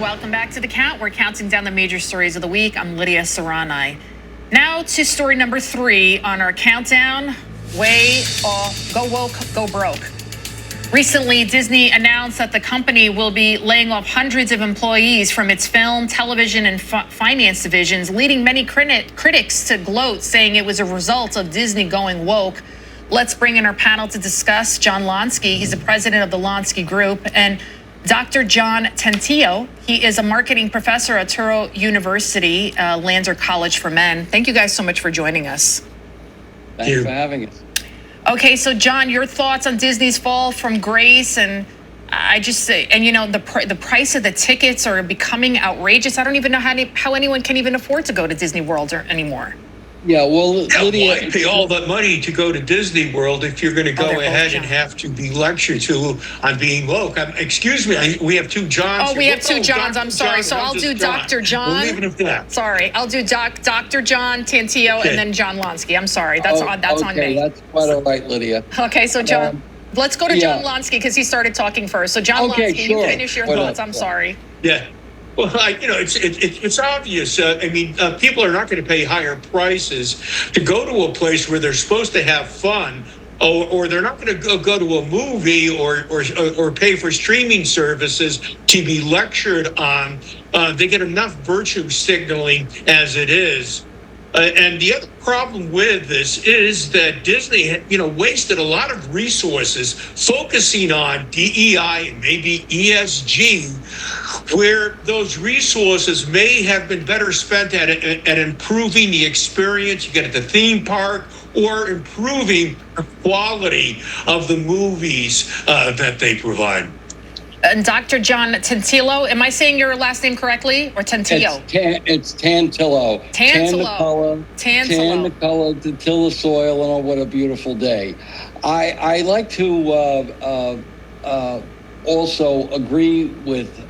Welcome back to The Count. We're counting down the major stories of the week. I'm Lydia Serrani. Now to story number 3 on our countdown. Way off, go woke, go broke. Recently, Disney announced that the company will be laying off hundreds of employees from its film, television, and finance divisions, leading many critics to gloat, saying it was a result of Disney going woke. Let's bring in our panel to discuss. John Lonsky, he's the president of the Lonsky Group, and Dr. John Tantillo. He is a marketing professor at Touro University, Lander College for Men. Thank you guys so much for joining us. Thanks for having us. Okay, so John, your thoughts on Disney's fall from grace, and I just say, and you know, the price of the tickets are becoming outrageous. I don't even know how anyone can even afford to go to Disney World anymore. Yeah, well, Lydia, why pay all that money to go to Disney World if you're going to go ahead and have to be lectured to on being woke? Excuse me, we have two Johns. Oh, we have two Johns. I'm sorry. So I'll do Dr. John. We'll leave it at that. Sorry, I'll do Dr. John Tantillo and then John Lonsky. I'm sorry. That's on me. That's quite all right, Lydia. Okay, so John, let's go to John Lonsky because he started talking first. So John Lonsky, you finish your thoughts. I'm sorry. Yeah. Well, it's obvious. People are not going to pay higher prices to go to a place where they're supposed to have fun, or they're not going to go to a movie or pay for streaming services to be lectured on. They get enough virtue signaling as it is. And the other problem with this is that Disney, wasted a lot of resources focusing on DEI and maybe ESG, where those resources may have been better spent at improving the experience you get at the theme park or improving the quality of the movies that they provide. And Dr. John Tantillo, am I saying your last name correctly, or Tantillo? It's Tantillo. Tan the color, Tantillo the soil, and oh, what a beautiful day. I like to also agree with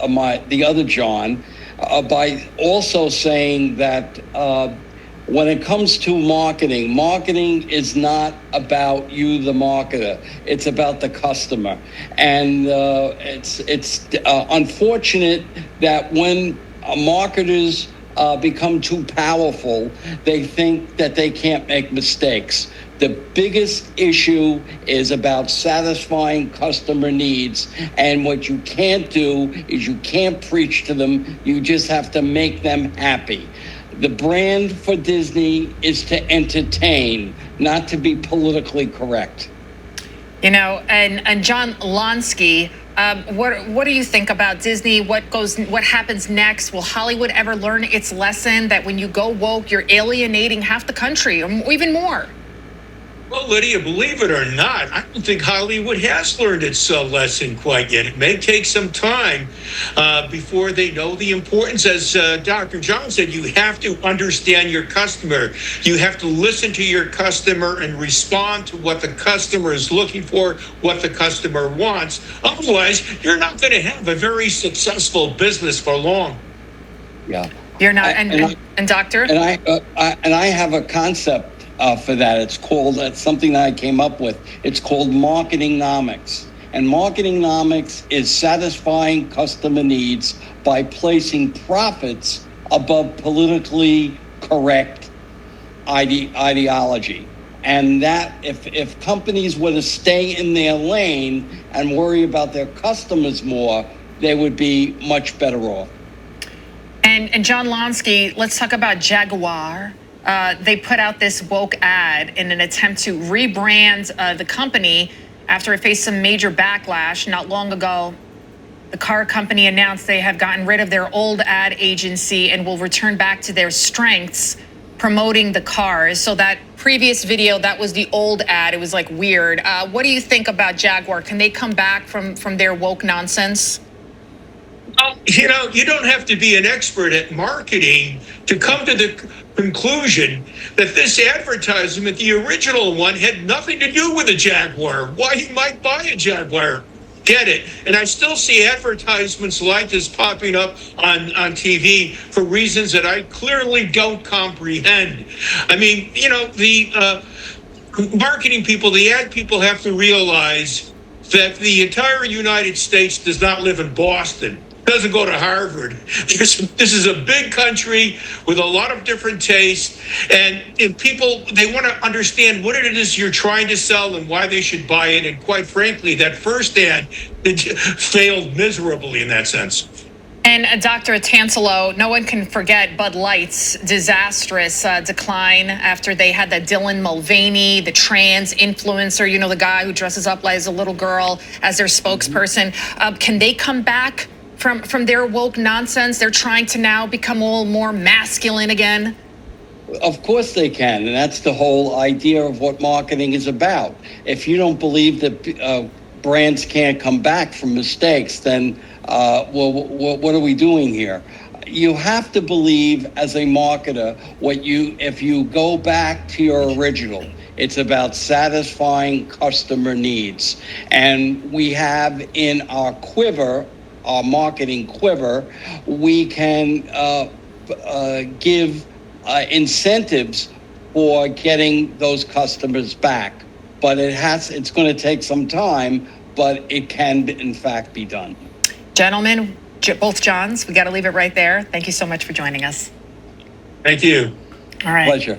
the other John by also saying that when it comes to marketing is not about you, the marketer. It's about the customer. And it's unfortunate that when marketers become too powerful, they think that they can't make mistakes. The biggest issue is about satisfying customer needs. And what you can't do is you can't preach to them. You just have to make them happy. The brand for Disney is to entertain, not to be politically correct. And John Lonsky, what do you think about Disney? What happens next? Will Hollywood ever learn its lesson that when you go woke, you're alienating half the country or even more? Well, Lydia, believe it or not, I don't think Hollywood has learned its lesson quite yet. It may take some time before they know the importance. As Dr. John said, you have to understand your customer. You have to listen to your customer and respond to what the customer is looking for, what the customer wants. Otherwise, you're not going to have a very successful business for long. Yeah. You're not, and Doctor? And I have a concept for that. It's called, something that I came up with. It's called marketingnomics. And marketingnomics is satisfying customer needs by placing profits above politically correct ideology. And that if companies were to stay in their lane and worry about their customers more, they would be much better off. And John Lonsky, let's talk about Jaguar. They put out this woke ad in an attempt to rebrand the company after it faced some major backlash. Not long ago, the car company announced they have gotten rid of their old ad agency and will return back to their strengths, promoting the cars. So that previous video, that was the old ad. It was like weird. What do you think about Jaguar? Can they come back from their woke nonsense? You don't have to be an expert at marketing to come to the conclusion that this advertisement, the original one, had nothing to do with a Jaguar. Why you might buy a Jaguar. Get it. And I still see advertisements like this popping up on TV for reasons that I clearly don't comprehend. I mean, the marketing people, the ad people have to realize that the entire United States does not live in Boston. doesn't go to Harvard. This is a big country with a lot of different tastes, and people, they want to understand what it is you're trying to sell and why they should buy it. And quite frankly, that first ad failed miserably in that sense. And Dr. Tantillo, no one can forget Bud Light's disastrous decline after they had that Dylan Mulvaney, the trans influencer, the guy who dresses up as a little girl, as their spokesperson. Can they come back from their woke nonsense? They're trying to now become all more masculine again. Of course they can, and that's the whole idea of what marketing is about. If you don't believe that brands can't come back from mistakes, then what are we doing here? You have to believe as a marketer if you go back to your original, it's about satisfying customer needs. And we have in our quiver, our marketing quiver, we can give incentives for getting those customers back. But it's going to take some time, but it can in fact be done. Gentlemen, both Johns, we got to leave it right there. Thank you so much for joining us. Thank you. All right. Pleasure.